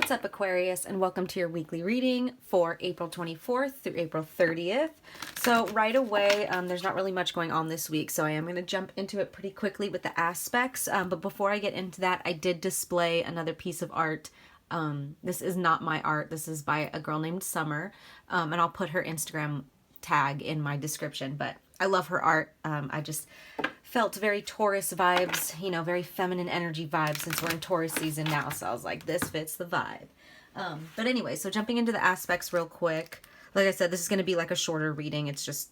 What's up, Aquarius, and welcome to your weekly reading for April 24th through April 30th. So right away, there's not really much going on this week, so I am going to jump into it pretty quickly with the aspects. But before I get into that, I did display another piece of art. This is not my art. This is by a girl named Summer, and I'll put her Instagram tag in my description. But I love her art. I just felt very Taurus vibes, you know, very feminine energy vibes since we're in Taurus season now. So I was like, this fits the vibe. But anyway, so jumping into the aspects real quick. Like I said, this is going to be like a shorter reading. It's just,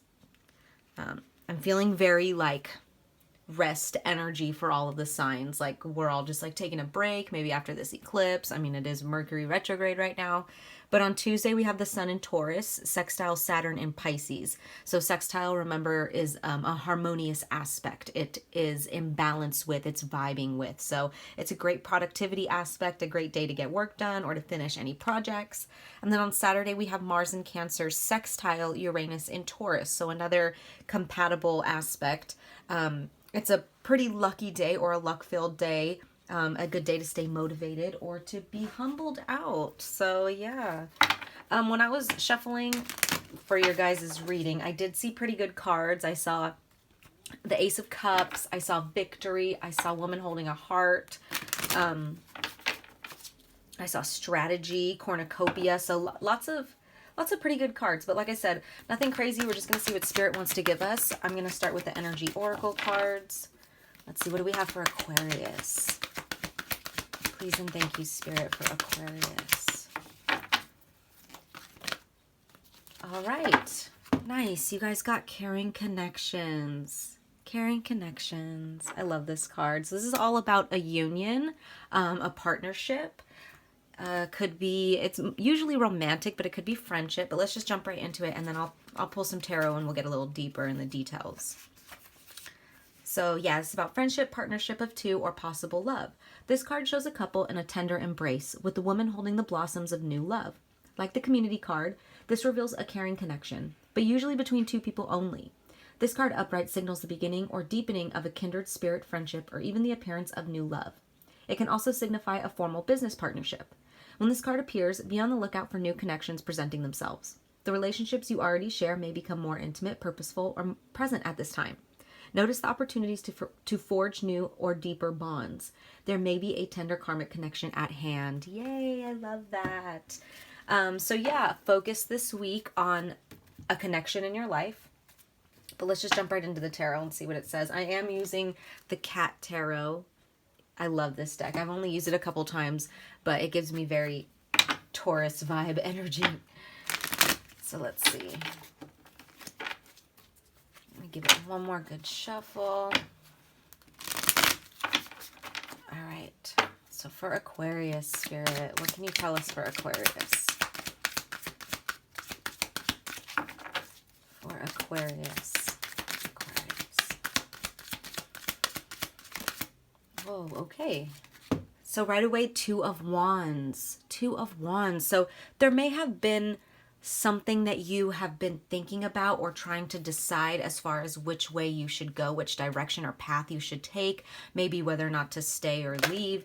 I'm feeling very like rest energy for all of the signs. Like we're all just like taking a break, maybe after this eclipse. I mean, it is Mercury retrograde right now. But on Tuesday, we have the Sun in Taurus, sextile Saturn in Pisces. So sextile, remember, is a harmonious aspect. It is in balance with, it's vibing with. So it's a great productivity aspect, a great day to get work done or to finish any projects. And then on Saturday, we have Mars in Cancer, sextile Uranus in Taurus. So another compatible aspect. It's a pretty lucky day or a luck-filled day. A good day to stay motivated or to be humbled out. So yeah. When I was shuffling for your guys' reading, I did see pretty good cards. I saw the Ace of Cups. I saw Victory. I saw Woman Holding a Heart. I saw Strategy, Cornucopia. So lots of pretty good cards. But like I said, nothing crazy. We're just going to see what Spirit wants to give us. I'm going to start with the Energy Oracle cards. Let's see, what do we have for Aquarius? Please and thank you, Spirit, for Aquarius. All right. Nice. You guys got Caring Connections. Caring Connections. I love this card. So this is all about a union, a partnership. Could be, it's usually romantic, but it could be friendship. But let's just jump right into it, and then I'll pull some tarot and we'll get a little deeper in the details. So yeah, it's about friendship, partnership of two, or possible love. This card shows a couple in a tender embrace, with the woman holding the blossoms of new love. Like the community card, this reveals a caring connection, but usually between two people only. This card upright signals the beginning or deepening of a kindred spirit friendship, or even the appearance of new love. It can also signify a formal business partnership. When this card appears, be on the lookout for new connections presenting themselves. The relationships you already share may become more intimate, purposeful, or present at this time. Notice the opportunities to forge new or deeper bonds. There may be a tender karmic connection at hand. Yay, I love that. So yeah, focus this week on a connection in your life. But let's just jump right into the tarot and see what it says. I am using the Cat Tarot. I love this deck. I've only used it a couple times, but it gives me very Taurus vibe energy. So let's see. Let me give it one more good shuffle. All right. So for Aquarius, Spirit, what can you tell us for Aquarius? For Aquarius. Whoa, okay. So right away, Two of Wands. Two of Wands. So there may have been something that you have been thinking about or trying to decide as far as which way you should go, which direction or path you should take, maybe whether or not to stay or leave.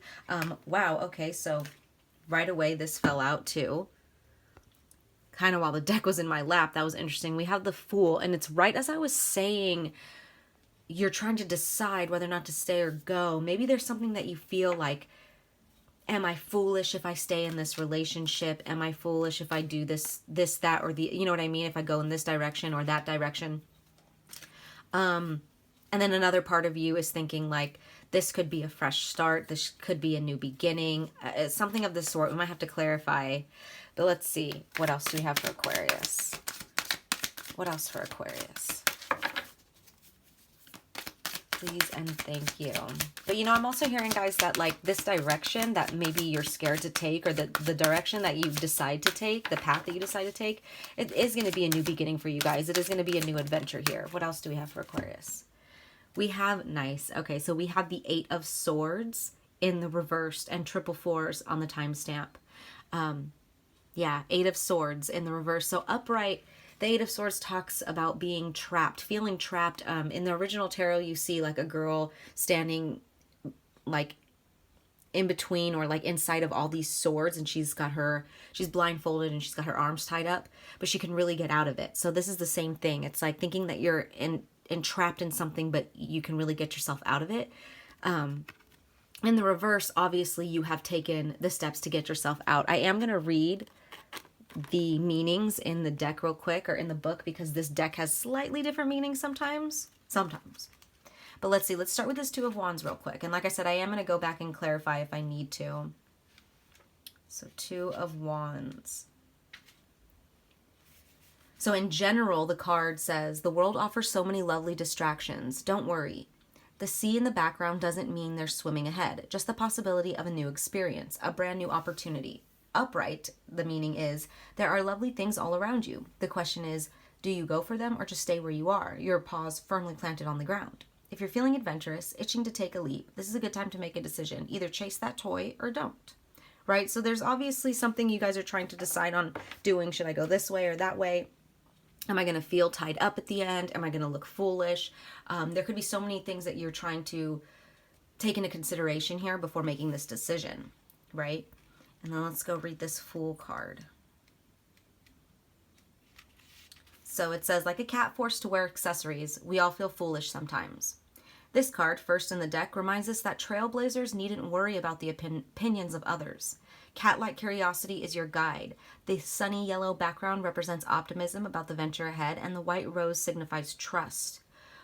Wow, okay, so right away this fell out too. Kind of while the deck was in my lap, that was interesting. We have the Fool, and it's right as I was saying, you're trying to decide whether or not to stay or go. Maybe there's something that you feel like, am I foolish if I stay in this relationship? Am I foolish if I do this, that, or the, you know what I mean? If I go in this direction or that direction. And then another part of you is thinking like, this could be a fresh start. This could be a new beginning. Something of the sort. We might have to clarify. But let's see. What else do we have for Aquarius? What else for Aquarius? Please and thank you. But you know, I'm also hearing, guys, that like this direction that maybe you're scared to take, or the direction that you decide to take, the path that you decide to take, it is going to be a new beginning for you guys. It is going to be a new adventure here. What else do we have for Aquarius? We have, nice. Okay, so we have the Eight of Swords in the reversed and triple fours on the timestamp. Yeah, Eight of Swords in the reverse. So upright, the Eight of Swords talks about being trapped, feeling trapped. In the original tarot, you see like a girl standing like in between or like inside of all these swords, and she's blindfolded and she's got her arms tied up, but she can really get out of it. So this is the same thing. It's like thinking that you're entrapped in something, but you can really get yourself out of it. In the reverse, obviously you have taken the steps to get yourself out. I am going to read the meanings in the deck real quick, or in the book, because this deck has slightly different meanings sometimes. But let's see, let's start with this Two of Wands real quick. And like I said, I am going to go back and clarify if I need to. So Two of Wands. So in general, the card says, the world offers so many lovely distractions. Don't worry. The sea in the background doesn't mean they're swimming ahead. Just the possibility of a new experience, a brand new opportunity. Upright, the meaning is, there are lovely things all around you. The question is, do you go for them or just stay where you are, your paws firmly planted on the ground? If you're feeling adventurous, itching to take a leap, this is a good time to make a decision. Either chase that toy or don't. Right? So there's obviously something you guys are trying to decide on doing. Should I go this way or that way? Am I going to feel tied up at the end? Am I going to look foolish? There could be so many things that you're trying to take into consideration here before making this decision, right? And then let's go read this Fool card. So it says, like a cat forced to wear accessories, we all feel foolish sometimes. This card, first in the deck, reminds us that trailblazers needn't worry about the opinions of others. Cat-like curiosity is your guide. The sunny yellow background represents optimism about the venture ahead, and the white rose signifies trust.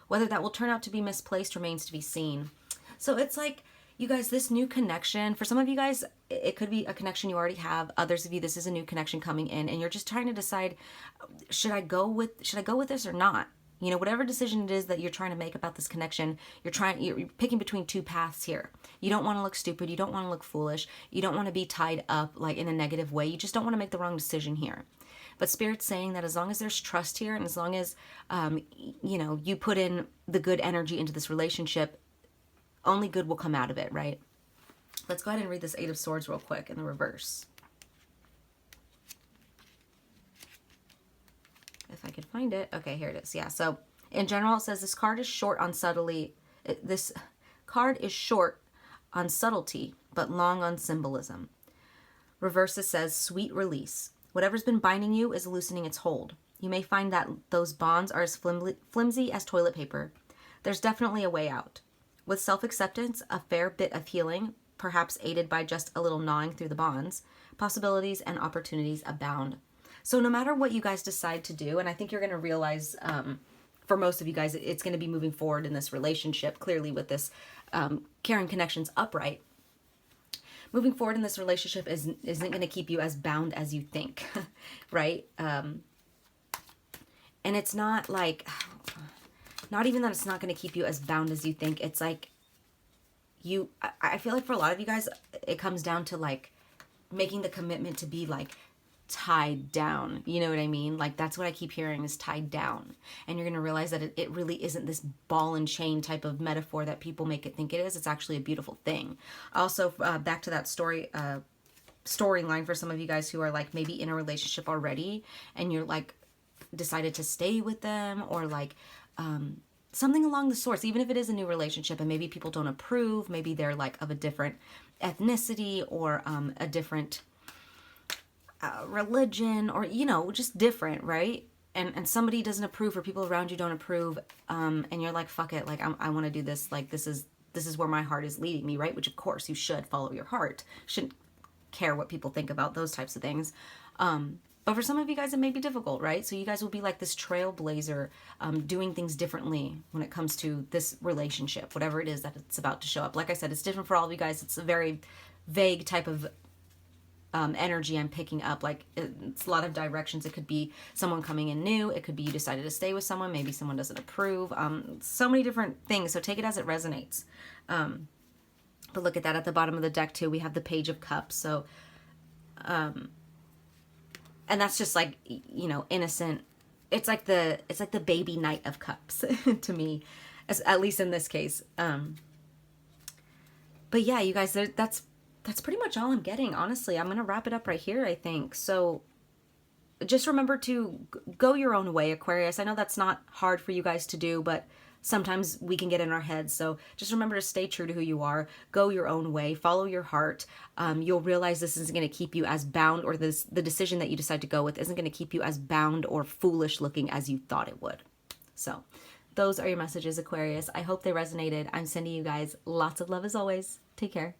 Whether that will turn out to be misplaced remains to be seen. So it's like, you guys, this new connection, for some of you guys, it could be a connection you already have. Others of you, this is a new connection coming in, and you're just trying to decide, should I go with this or not? You know, whatever decision it is that you're trying to make about this connection, you're picking between two paths here. You don't want to look stupid. You don't want to look foolish. You don't want to be tied up like in a negative way. You just don't want to make the wrong decision here. But Spirit's saying that as long as there's trust here, and as long as, you put in the good energy into this relationship, only good will come out of it, right? Let's go ahead and read this Eight of Swords real quick in the reverse. If I could find it. Okay, here it is. Yeah, so in general, it says this card is short on subtlety. This card is short on subtlety, but long on symbolism. Reverse, it says sweet release. Whatever's been binding you is loosening its hold. You may find that those bonds are as flimsy as toilet paper. There's definitely a way out. With self-acceptance, a fair bit of healing, perhaps aided by just a little gnawing through the bonds, possibilities and opportunities abound. So no matter what you guys decide to do, and I think you're going to realize, for most of you guys, it's going to be moving forward in this relationship, clearly with this caring connections upright. Moving forward in this relationship isn't going to keep you as bound as you think, right? And it's not like, not even that it's not going to keep you as bound as you think. It's like I feel like for a lot of you guys, it comes down to like making the commitment to be like tied down. You know what I mean? Like that's what I keep hearing is tied down. And you're going to realize that it really isn't this ball and chain type of metaphor that people make it think it is. It's actually a beautiful thing. Also, back to that storyline for some of you guys who are like maybe in a relationship already and you're like decided to stay with them, or like something along the sorts, even if it is a new relationship and maybe people don't approve, maybe they're like of a different ethnicity or a different religion, or just different, right? And somebody doesn't approve, or people around you don't approve, and you're like, fuck it, like I want to do this, like this is where my heart is leading me, right? Which of course you should follow your heart, shouldn't care what people think about those types of things. But for some of you guys, it may be difficult, right? So you guys will be like this trailblazer, doing things differently when it comes to this relationship, whatever it is that it's about to show up. Like I said, it's different for all of you guys. It's a very vague type of energy I'm picking up. Like it's a lot of directions. It could be someone coming in new. It could be you decided to stay with someone. Maybe someone doesn't approve. So many different things. So take it as it resonates. But look at that at the bottom of the deck too. We have the Page of Cups. So, and that's just like, innocent. It's like the baby Knight of Cups to me, at least in this case. But yeah, you guys, that's pretty much all I'm getting, honestly. I'm going to wrap it up right here, I think. So just remember to go your own way, Aquarius. I know that's not hard for you guys to do, but sometimes we can get in our heads. So just remember to stay true to who you are, go your own way, follow your heart. You'll realize this isn't going to keep you as bound, or the decision that you decide to go with isn't going to keep you as bound or foolish looking as you thought it would. So those are your messages, Aquarius. I hope they resonated. I'm sending you guys lots of love as always. Take care.